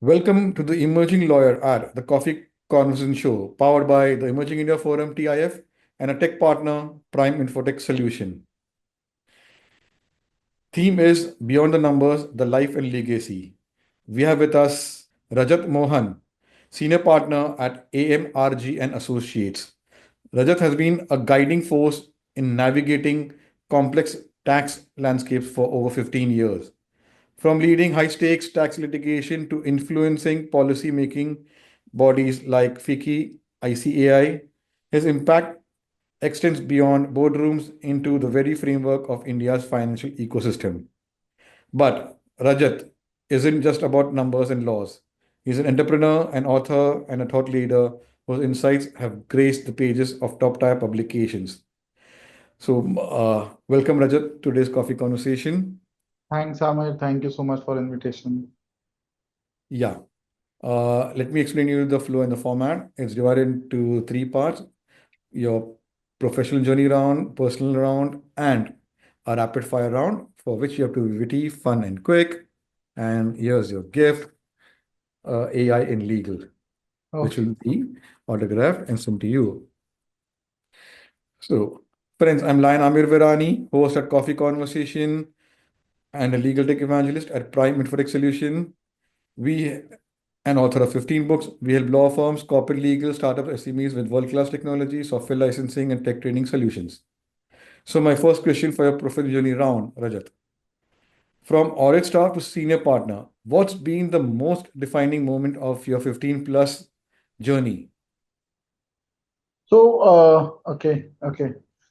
Welcome to the Emerging Lawyer at the Coffee Conversation Show, powered by the Emerging India Forum TIF and a tech partner, Prime Infotech Solution. Theme is Beyond the Numbers, the Life and Legacy. We have with us Rajat Mohan, Senior Partner at AMRG and Associates. Rajat has been a guiding force in navigating complex tax landscapes for over 15 years. From leading high stakes tax litigation to influencing policy making bodies like FICCI, ICAI, his impact extends beyond boardrooms into the very framework of India's financial ecosystem. But Rajat isn't just about numbers and laws. He's an entrepreneur, an author, and a thought leader whose insights have graced the pages of top tier publications. So, welcome, Rajat, to today's coffee conversation. Thanks, Amir. Thank you so much for invitation. Yeah. Let me explain you the flow and the format. It's divided into three parts: your professional journey round, personal round, and a rapid fire round for which you have to be witty, fun, and quick. And here's your gift, AI in legal, which Okay. will be autographed and sent to you. So, friends, I'm Lion Amir Virani, host at Coffee Conversation and a legal tech evangelist at Prime Infotech Solution. We and author of 15 books. We help law firms, corporate legal, startup SMEs with world-class technology, software licensing, and tech training solutions. So my first question for your professional journey round, Rajat. From audit staff to senior partner, what's been the most defining moment of your 15 plus journey? Okay.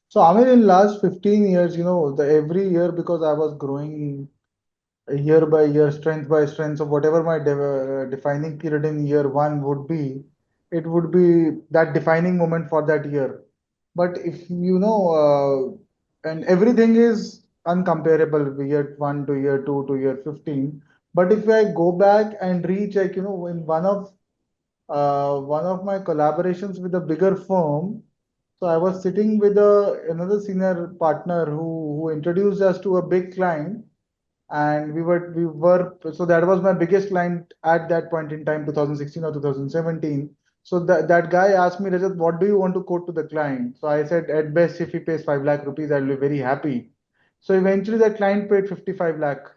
So, Amir, in last 15 years, every year because I was growing year by year, strength by strength. So, whatever my defining period in year one would be, it would be that defining moment for that year. But if and everything is uncomparable, year one to year two to year 15. But if I go back and recheck, in one of my collaborations with a bigger firm. So I was sitting with another senior partner who introduced us to a big client, and we were so that was my biggest client at that point in time, 2016 or 2017. So that guy asked me, Rajat, what do you want to quote to the client? So I said, at best, if he pays 5 lakh rupees, I'll be very happy. So eventually, the client paid 55 lakh.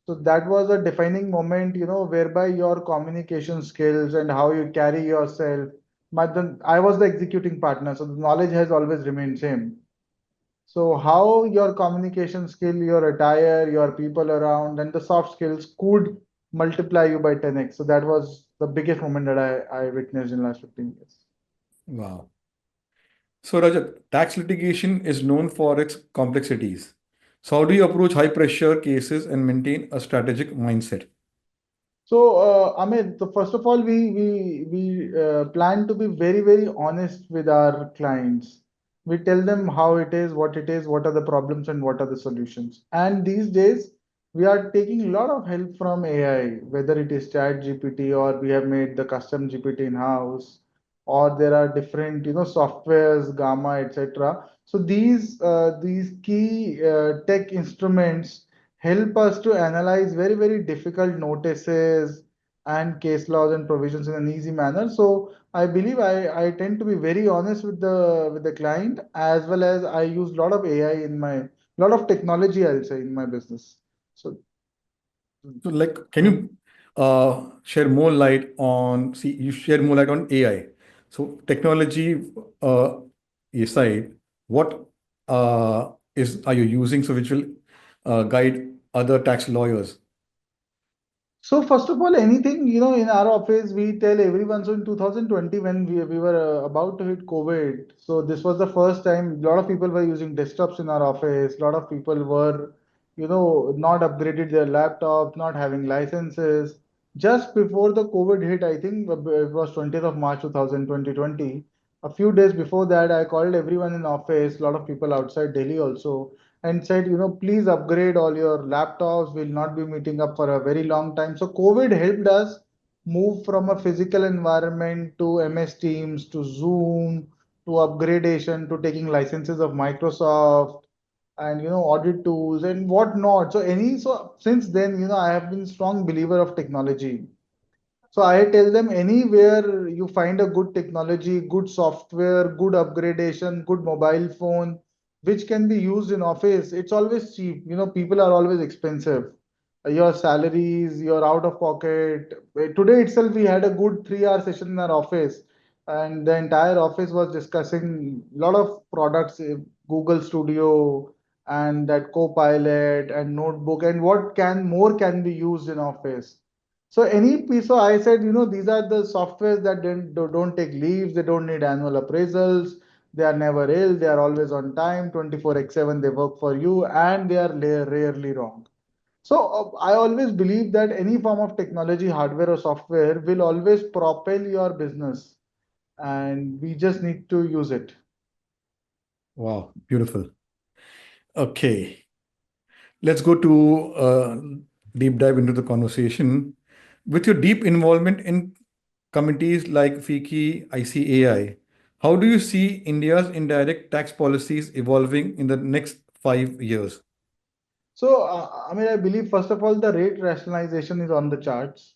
So that was a defining moment, whereby your communication skills and how you carry yourself. I was the executing partner, so the knowledge has always remained same. So how your communication skill, your attire, your people around, and the soft skills could multiply you by 10x. So that was the biggest moment that I witnessed in the last 15 years. Wow. So Rajat, tax litigation is known for its complexities. So how do you approach high pressure cases and maintain a strategic mindset? So, Amit, so first of all, we plan to be very, very honest with our clients. We tell them how it is, what are the problems, and what are the solutions. And these days, we are taking a lot of help from AI, whether it is Chat GPT or we have made the custom GPT in-house, or there are different, softwares, Gamma, etc. So these key tech instruments help us to analyze very, very difficult notices and case laws and provisions in an easy manner. So I believe I tend to be very honest with the client, as well as I use a lot of AI in my lot of technology, I'll say, in my business. So So, like, can you share more light on, see, you share more light on AI. So, technology uh, aside, what are you using so which will guide other tax lawyers? So first of all, anything, in our office, we tell everyone. So in 2020, when we were about to hit COVID, so this was the first time a lot of people were using desktops in our office. A lot of people were, not upgraded their laptops, not having licenses. Just before the COVID hit, I think it was 20th of March 2020. A few days before that, I called everyone in office, a lot of people outside Delhi also, and said, please upgrade all your laptops. We'll not be meeting up for a very long time. So COVID helped us move from a physical environment to MS Teams to Zoom to upgradation to taking licenses of Microsoft. and audit tools and whatnot. So since then, I have been strong believer of technology. So I tell them anywhere you find a good technology, good software, good upgradation, good mobile phone, which can be used in office, it's always cheap. People are always expensive. Your salaries, your out of pocket. Today itself, we had a good 3 hour session in our office, and the entire office was discussing a lot of products, Google Studio and that Copilot and Notebook, and what can more can be used in office. So any piece, so I said, these are the softwares that don't take leaves, they don't need annual appraisals, they are never ill, they are always on time, 24x7 they work for you, and they are rarely wrong. So I always believe that any form of technology, hardware or software, will always propel your business, and we just need to use it. Wow, beautiful. Okay, let's go to deep dive into the conversation. With your deep involvement in committees like FICI, ICAI, how do you see India's indirect tax policies evolving in the next 5 years? So, I mean, I believe first of all, the rate rationalization is on the charts.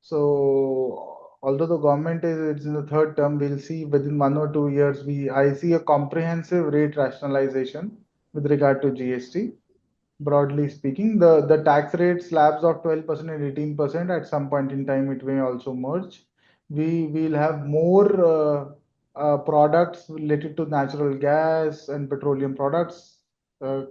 So, although the government is it's in the third term, we'll see within 1 or 2 years, I see a comprehensive rate rationalization with regard to GST. Broadly speaking, the tax rate slabs of 12% and 18%, at some point in time it may also merge. We will have more products related to natural gas and petroleum products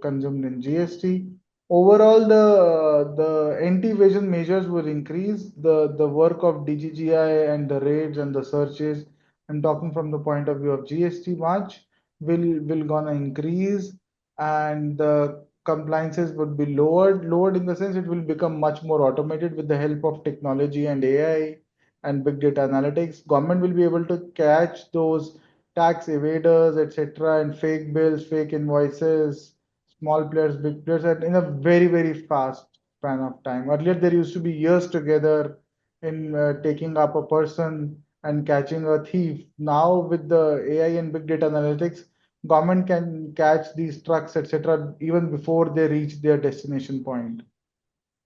consumed in GST. Overall, the anti-evasion measures will increase. The work of DGGI and the raids and the searches, I'm talking from the point of view of GST much, will gonna increase, and the compliances would be lowered in the sense it will become much more automated with the help of technology and AI and big data analytics. Government will be able to catch those tax evaders, etc., and fake bills, fake invoices, small players, big players, and in a very fast span of time. Earlier, there used to be years together in taking up a person and catching a thief. Now, with the AI and big data analytics, government can catch these trucks, etc., even before they reach their destination point.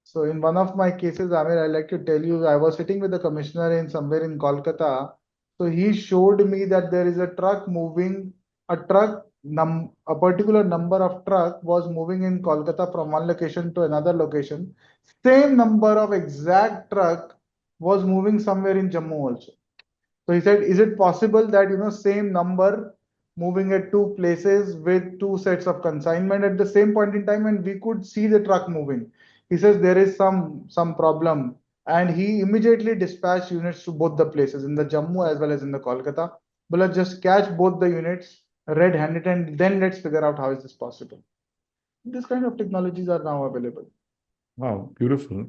So in one of my cases, Amir, I like to tell you, I was sitting with the commissioner in somewhere in Kolkata. So he showed me that there is a truck moving, a particular number of truck was moving in Kolkata from one location to another location. Same number of exact truck was moving somewhere in Jammu also. So he said, is it possible that same number moving at two places with two sets of consignment at the same point in time, and we could see the truck moving? He says there is some problem, and he immediately dispatched units to both the places in the Jammu as well as in the Kolkata. But let's just catch both the units red-handed, and then let's figure out how is this possible. This kind of technologies are now available. Wow, beautiful.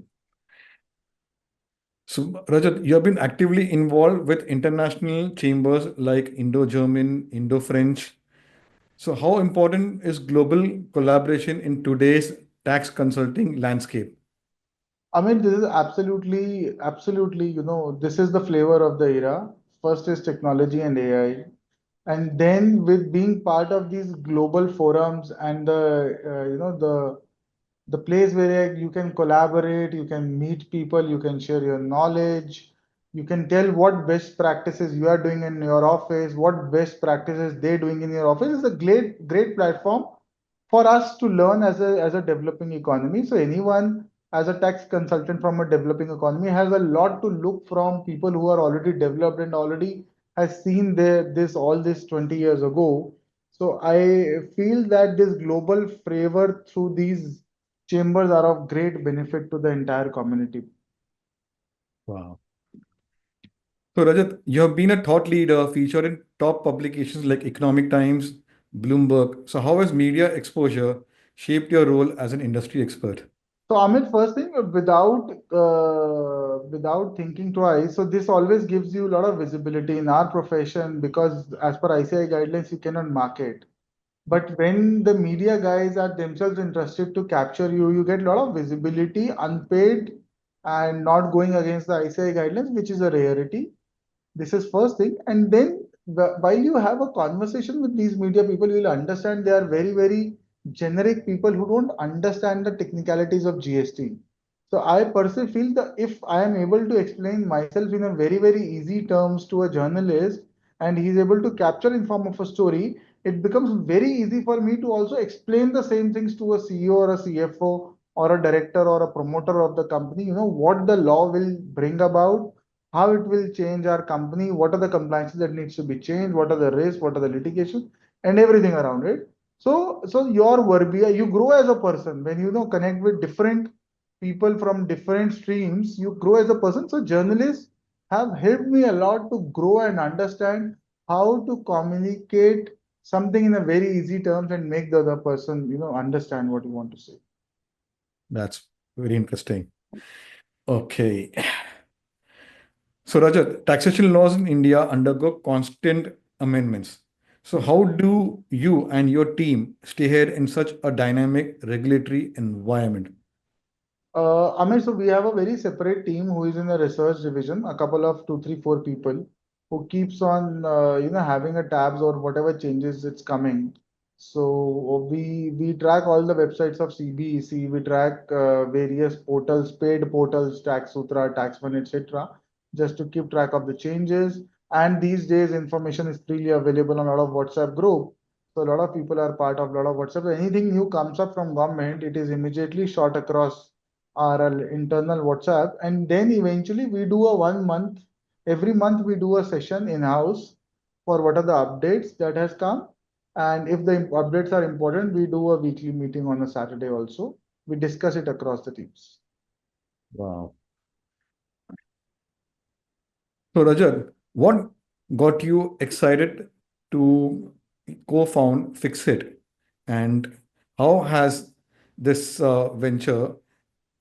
So, Rajat, you have been actively involved with international chambers like Indo-German, Indo-French. So, how important is global collaboration in today's tax consulting landscape? I mean, this is absolutely, this is the flavor of the era. First is technology and AI. And then with being part of these global forums and the place where you can collaborate, you can meet people, you can share your knowledge, you can tell what best practices you are doing in your office, what best practices they're doing in your office. Is a great platform for us to learn as a developing economy. So anyone as a tax consultant from a developing economy has a lot to look from people who are already developed and already has seen this all this 20 years ago. So I feel that this global flavor through these chambers are of great benefit to the entire community. Wow. So, Rajat, you have been a thought leader featured in top publications like Economic Times, Bloomberg. So, how has media exposure shaped your role as an industry expert? So Amit, first thing, without thinking twice, so this always gives you a lot of visibility in our profession because as per ICI guidelines, you cannot market. But when the media guys are themselves interested to capture you, you get a lot of visibility, unpaid, and not going against the ICI guidelines, which is a rarity. This is first thing. And then while you have a conversation with these media people, you will understand they are very generic people who don't understand the technicalities of GST. So I personally feel that if I am able to explain myself in a very, very easy terms to a journalist and he's able to capture in form of a story, it becomes very easy for me to also explain the same things to a CEO or a CFO or a director or a promoter of the company, what the law will bring about, how it will change our company, what are the compliances that needs to be changed, what are the risks, what are the litigation, and everything around it. So your verbia, you grow as a person when connect with different people from different streams. You grow as a person. So journalists have helped me a lot to grow and understand how to communicate something in a very easy terms and make the other person, understand what you want to say. That's very interesting. Okay. So, Rajat, taxation laws in India undergo constant amendments. So, how do you and your team stay here in such a dynamic regulatory environment? Amir, so we have a very separate team who is in the research division, a couple of two, three, four people who keeps on, having a tabs or whatever changes it's coming. So we track all the websites of CBEC, we track various portals, paid portals, Tax Sutra, TaxOne, etc., just to keep track of the changes. And these days, information is freely available on a lot of WhatsApp group. So a lot of people are part of a lot of WhatsApp. So anything new comes up from government, it is immediately shot across our internal WhatsApp, and then eventually we do a 1 month. Every month we do a session in house for what are the updates that has come, and if the updates are important, we do a weekly meeting on a Saturday also. We discuss it across the teams. Wow. So, Rajat, what got you excited to co-found Fixit, and how has this venture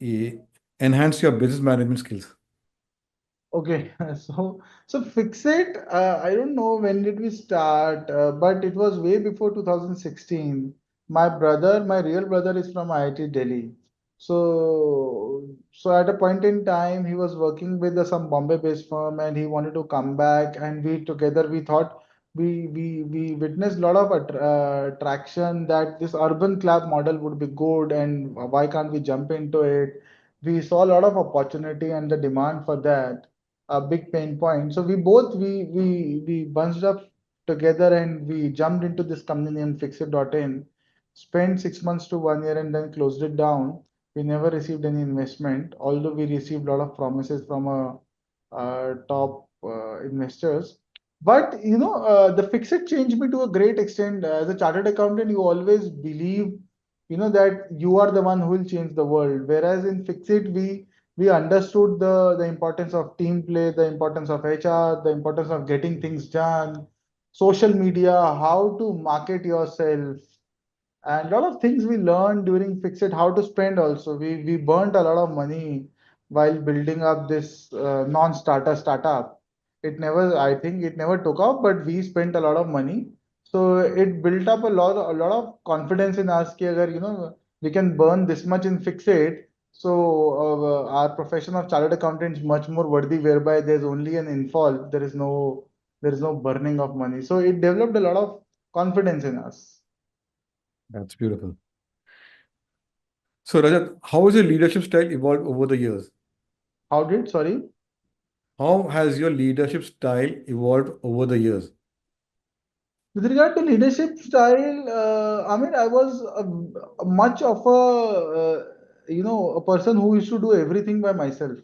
eh, enhanced your business management skills? Okay, so fix it. I don't know when did we start, but it was way before 2016. My brother, my real brother, is from IIT Delhi. So at a point in time, he was working with some Bombay-based firm, and he wanted to come back. And we together we thought we witnessed a lot of traction that this urban club model would be good, and why can't we jump into it? We saw a lot of opportunity and the demand for that, a big pain point. So we bunched up together and we jumped into this company named Fixit.in, spent 6 months to 1 year and then closed it down. We never received any investment, although we received a lot of promises from top investors. But the Fixit changed me to a great extent. As a chartered accountant, you always believe, that you are the one who will change the world. Whereas in Fixit, we understood the importance of team play, the importance of HR, the importance of getting things done, social media, how to market yourself, and a lot of things we learned during Fix It, how to spend also. We burnt a lot of money while building up this non-starter startup. I think it never took off, but we spent a lot of money. So it built up a lot of confidence in us कि अगर, we can burn this much in Fix It. So our profession of chartered accountant is much more worthy, whereby there's only an infall, there is no burning of money. So it developed a lot of confidence in us. That's beautiful. So, Rajat, how has your leadership style evolved over the years? How did, sorry? How has your leadership style evolved over the years? With regard to leadership style, I was much of a person who used to do everything by myself.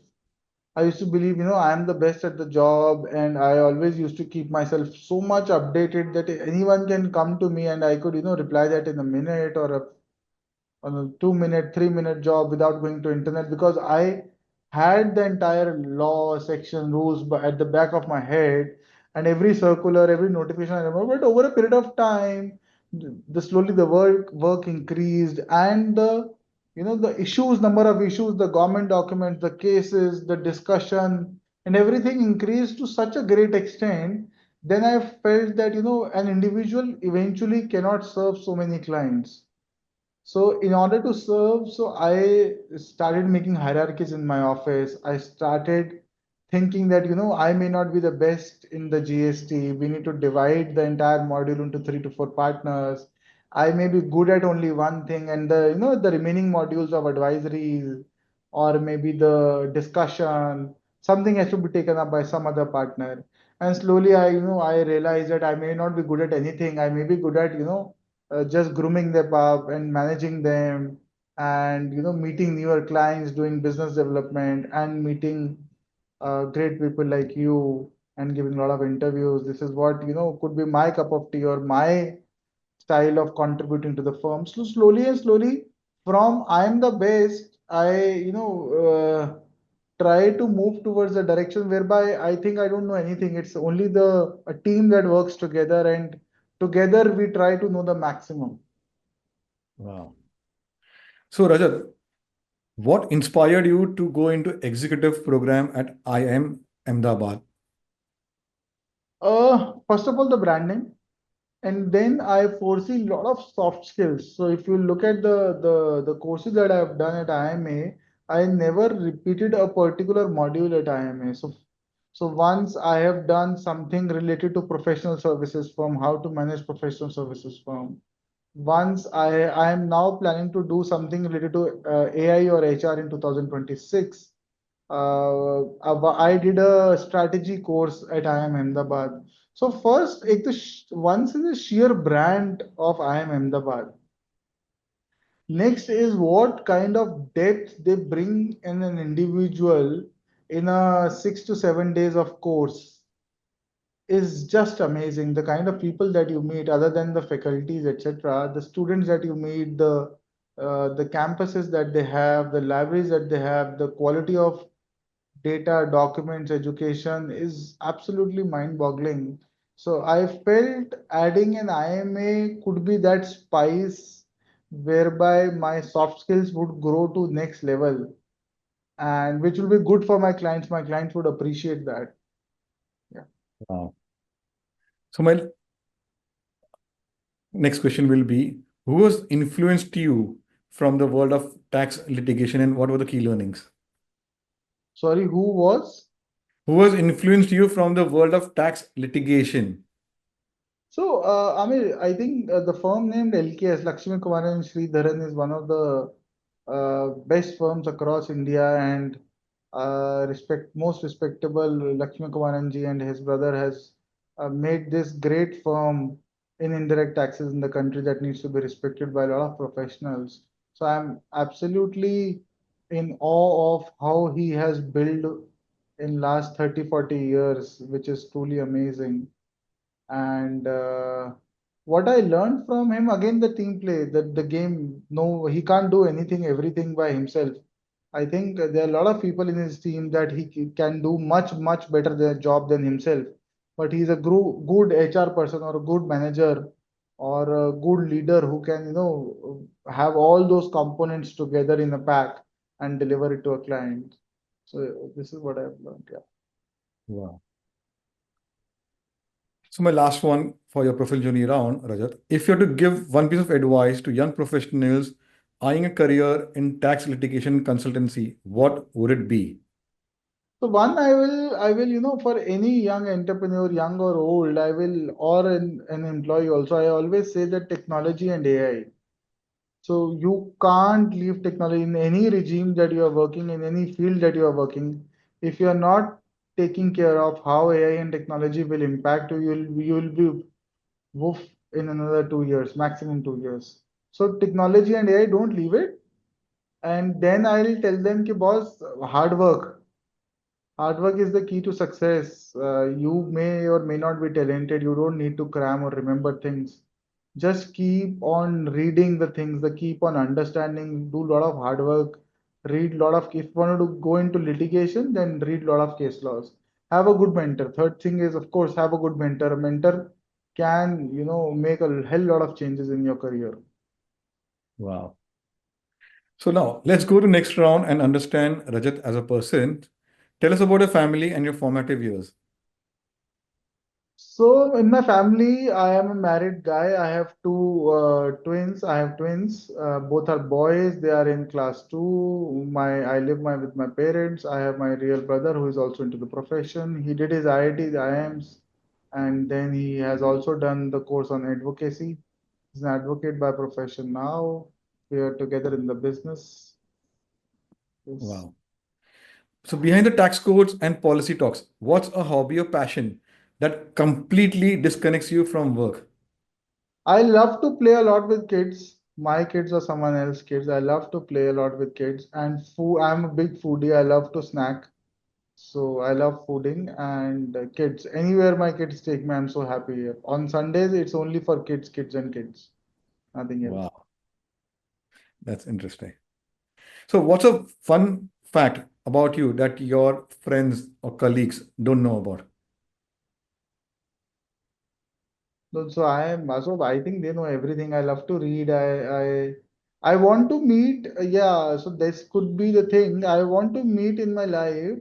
I used to believe, I am the best at the job, and I always used to keep myself so much updated that anyone can come to me and I could, reply that in a minute or on a 2 minute, 3 minute job without going to internet, because I had the entire law section rules at the back of my head, and every circular, every notification I remember. But over a period of time, the slowly the work increased, and the issues, number of issues, the government documents, the cases, the discussion, and everything increased to such a great extent. Then I felt that an individual eventually cannot serve so many clients. So in order to serve, so I started making hierarchies in my office. I started thinking that, I may not be the best in the GST. We need to divide the entire module into 3 to 4 partners. I may be good at only one thing, and the remaining modules of advisories or maybe the discussion, something has to be taken up by some other partner. And slowly I realize that I may not be good at anything. I may be good at just grooming them up and managing them, and meeting newer clients, doing business development, and meeting great people like you, and giving a lot of interviews. This is what could be my cup of tea or my style of contributing to the firm. So slowly and slowly, from I am the best, I try to move towards a direction whereby I think I don't know anything. It's only the a team that works together, and together we try to know the maximum. Wow. So, Rajat, what inspired you to go into executive program at IIM Ahmedabad? First of all, the branding. And then I foresee a lot of soft skills. So if you look at the courses that I've done at IMA, I never repeated a particular module at IMA. So once I have done something related to professional services firm, how to manage professional services firm. Once I am now planning to do something related to AI or HR in 2026. I did a strategy course at IIM Ahmedabad. So first, once is the sheer brand of IIM Ahmedabad. Next is what kind of depth they bring in an individual in a 6 to 7 days of course is just amazing. The kind of people that you meet, other than the faculties, etc., the students that you meet, the campuses that they have, the libraries that they have, the quality of data, documents, education is absolutely mind-boggling. So I felt adding an IMA could be that spice whereby my soft skills would grow to next level, and which will be good for my clients. My clients would appreciate that. Yeah. Wow. So, my next question will be, who has influenced you from the world of tax litigation and what were the key learnings? Sorry, who was? Who has influenced you from the world of tax litigation? So, I think the firm named LKS, Lakshmi Kumar and Sridharan, is one of the best firms across India, and most respectable Lakshmi Kumaran ji and his brother has made this great firm in indirect taxes in the country that needs to be respected by a lot of professionals. So I'm absolutely in awe of how he has built in last 30, 40 years, which is truly amazing. And what I learned from him, again, the team play, the game. No, he can't do anything, everything by himself. I think there are a lot of people in his team that can do much, much better their job than himself. But he's a good HR person or a good manager or a good leader who can, have all those components together in a pack and deliver it to a client. So this is what I've learned. Yeah. Wow. So, my last one for your profile journey round, Rajat. If you had to give one piece of advice to young professionals eyeing a career in tax litigation consultancy, what would it be? So one, I will, for any young entrepreneur, young or old, or an employee also, I always say that technology and AI. So you can't leave technology in any regime that you are working, in any field that you are working. If you are not taking care of how AI and technology will impact you, you'll be woof in another 2 years, maximum 2 years. So technology and AI, don't leave it. And then I'll tell them ki boss, hard work. Hard work is the key to success. You may or may not be talented. You don't need to cram or remember things. Just keep on reading the things, the keep on understanding, do a lot of hard work, read a lot of, if you want to go into litigation, then read a lot of case laws. Have a good mentor. Third thing is, of course, have a good mentor. A mentor can, make a hell lot of changes in your career. Wow. So now let's go to next round and understand Rajat as a person. Tell us about your family and your formative years. So in my family, I am a married guy. I have two twins. I have twins. Both are boys. They are in class two. I live with my parents. I have my real brother who is also into the profession. He did his IIT, the IIMs, and then he has also done the course on advocacy. He's an advocate by profession now. We are together in the business. Yes. Wow. So, behind the tax codes and policy talks, what's a hobby or passion that completely disconnects you from work? I love to play a lot with kids. My kids or someone else's kids. I love to play a lot with kids. And food, I'm a big foodie. I love to snack. So I love fooding and kids. Anywhere my kids take me, I'm so happy. On Sundays, it's only for kids, kids and kids. Nothing else. Wow, that's interesting. So, what's a fun fact about you that your friends or colleagues don't know about? So I think they know everything. I love to read. I want to meet. Yeah. So this could be the thing. I want to meet in my life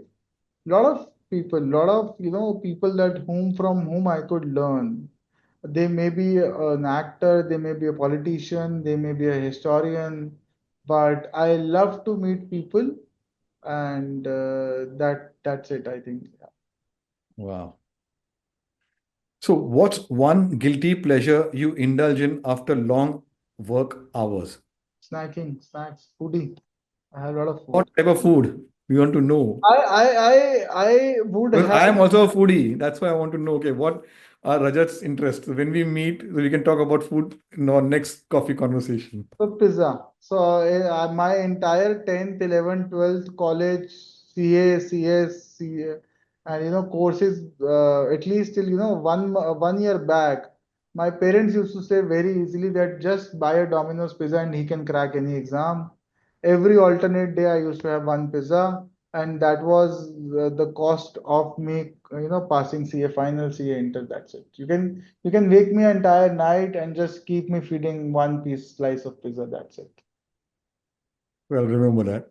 lot of people, lot of people that whom from whom I could learn. They may be an actor, they may be a politician, they may be a historian, but I love to meet people, and that's it. I think. Wow. So, what's one guilty pleasure you indulge in after long work hours? Snacking, snacks, foodie. I have a lot of food. What type of food? We want to know. I would Because have. I am also a foodie. That's why I want to know, okay, what are Rajat's interests? When we meet, we can talk about food in our next coffee conversation. So pizza. So my entire 10th, 11th, 12th college CA, CS, CA, and courses at least till 1 year back. My parents used to say very easily that just buy a Domino's pizza and he can crack any exam. Every alternate day I used to have one pizza, and that was the cost of me passing CA final, CA inter. That's it. You can wake me entire night and just keep me feeding one piece slice of pizza. That's it. Well, remember that.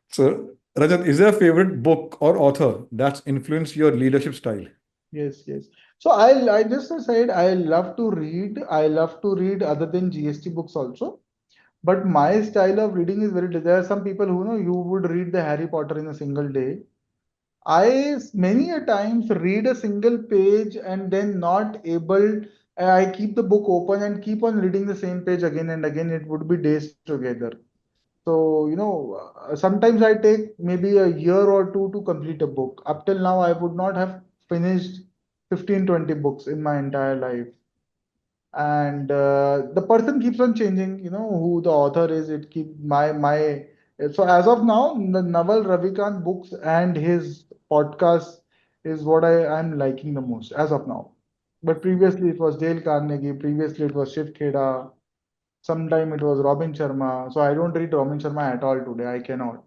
So, Rajat, is there a favorite book or author that's influenced your leadership style? Yes, yes. So I just said I love to read. I love to read other than GST books also. But my style of reading is very. There are some people who know you would read the Harry Potter in a single day. Many a times read a single page and then not able. I keep the book open and keep on reading the same page again and again. It would be days together. So, sometimes I take maybe a year or two to complete a book. Up till now, I would not have finished 15, 20 books in my entire life. And the person keeps on changing, who the author is. It keep my so as of now, the Naval Ravikant books and his podcast is what I'm liking the most as of now. But previously it was Dale Carnegie, previously it was Shiv Kheda, sometime it was Robin Sharma. So I don't read Robin Sharma at all today. I cannot.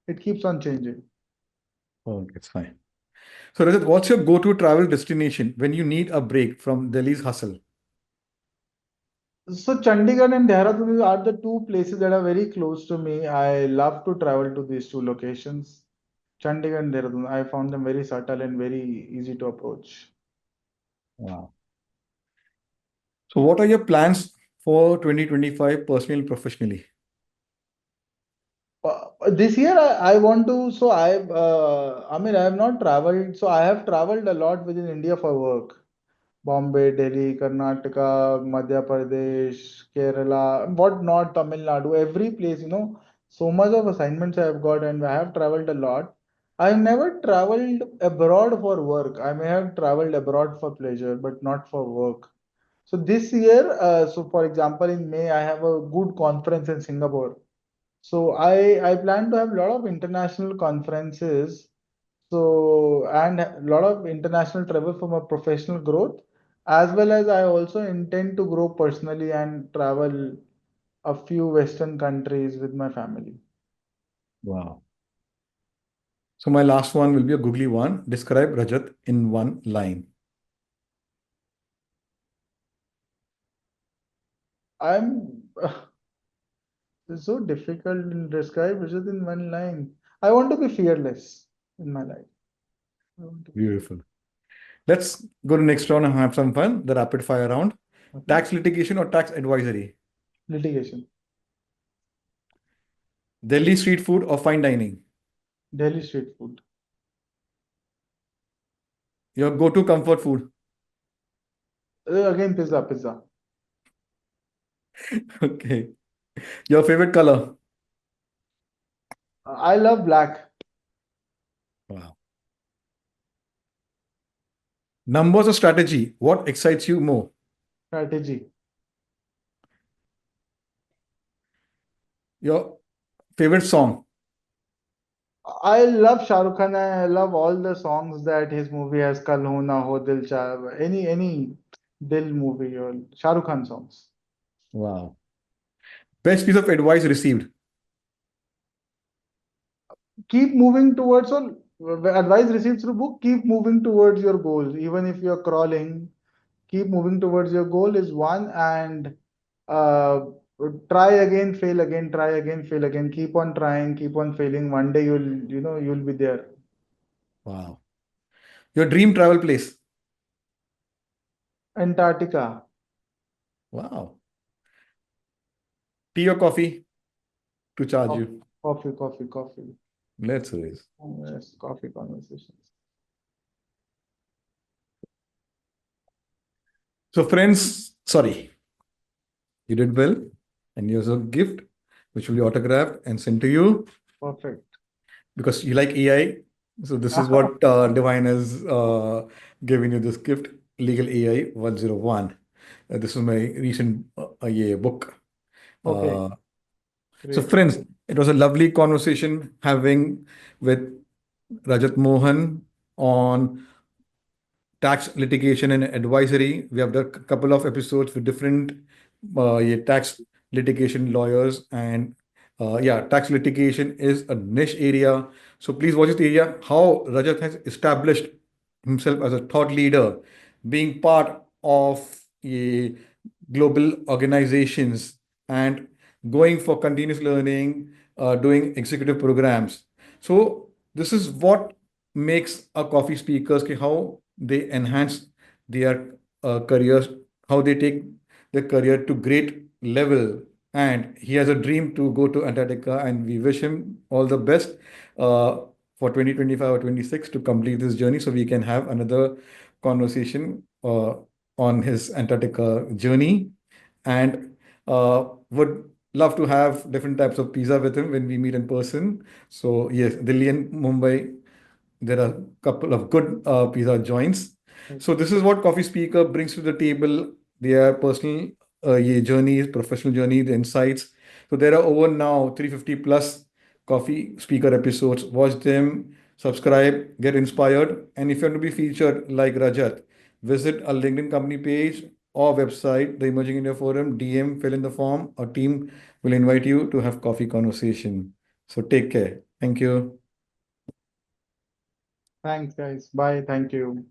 It keeps on changing. Oh, it's fine. So, Rajat, what's your go-to travel destination when you need a break from Delhi's hustle? So Chandigarh and Dehradun are the two places that are very close to me. I love to travel to these two locations. Chandigarh and Dehradun, I found them very subtle and very easy to approach. Wow. So, what are your plans for 2025 personally and professionally? This year, I want to. So I mean, I have not traveled. So I have traveled a lot within India for work. Bombay, Delhi, Karnataka, Madhya Pradesh, Kerala, what not, Tamil Nadu, every place, so much of assignments I have got, and I have traveled a lot. I've never traveled abroad for work. I may have traveled abroad for pleasure, but not for work. So this year, so for example, in May, I have a good conference in Singapore. So I plan to have a lot of international conferences, so and a lot of international travel for my professional growth, as well as I also intend to grow personally and travel a few Western countries with my family. Wow. So, my last one will be a googly one. Describe Rajat in one line. I'm it's so difficult to describe just in one line. I want to be fearless in my life. I want to be fearless. Beautiful. Let's go to next round and have some fun. The rapid fire round. Okay. Tax litigation or tax advisory? Litigation. Delhi street food or fine dining? Delhi street food. Your go-to comfort food? Again, pizza, pizza. Okay. Your favorite color? I love black. Wow. Numbers or strategy? What excites you more? Strategy. Your favorite song? I love Shah Rukh Khan. I love all the songs that his movie has. Kal Ho Na Ho, Dil Cha, any Dil movie or Shah Rukh Khan songs. Wow. Best piece of advice received? Keep moving towards all advice received through book. Keep moving towards your goals, even if you're crawling. Keep moving towards your goal is one, and uh, try again, fail again, try again, fail again. Keep on trying, keep on failing. One day you'll be there. Wow. Your dream travel place? Antarctica. Wow. Tea or coffee to charge Coffee, you? coffee, coffee, coffee. Let's raise. Yes, coffee conversations. So, friends, sorry, you did well. And here's a gift which will be autographed and sent to you Perfect. because you like AI. So, this is what Divine has given you this gift Legal AI 101. This is my recent yeah, book. Okay, Uh, so, great. friends, it was a lovely conversation having with Rajat Mohan on tax litigation and advisory. We have done a couple of episodes with different yeah, tax litigation lawyers, and yeah, tax litigation is a niche area. So please watch this area. How Rajat has established himself as a thought leader, being part of a global organizations and going for continuous learning, doing executive programs. So this is what makes a coffee speakers how they enhance their careers, how they take their career to great level. And he has a dream to go to Antarctica, and we wish him all the best uh, for 2025 or 26 to complete this journey so we can have another conversation on his Antarctica journey. And would love to have different types of pizza with him when we meet in person. So yes, Delhi and Mumbai, there are a couple of good pizza joints. So this is what Coffee Speaker brings to the table: their personal journeys, professional journey, the insights. So there are over now 350 plus Coffee Speaker episodes. Watch them, subscribe, get inspired, and if you want to be featured like Rajat, visit our LinkedIn company page or website, the Emerging India Forum. DM, fill in the form. Our team will invite you to have coffee conversation. So take care. Thank you. Thanks, guys. Bye. Thank you.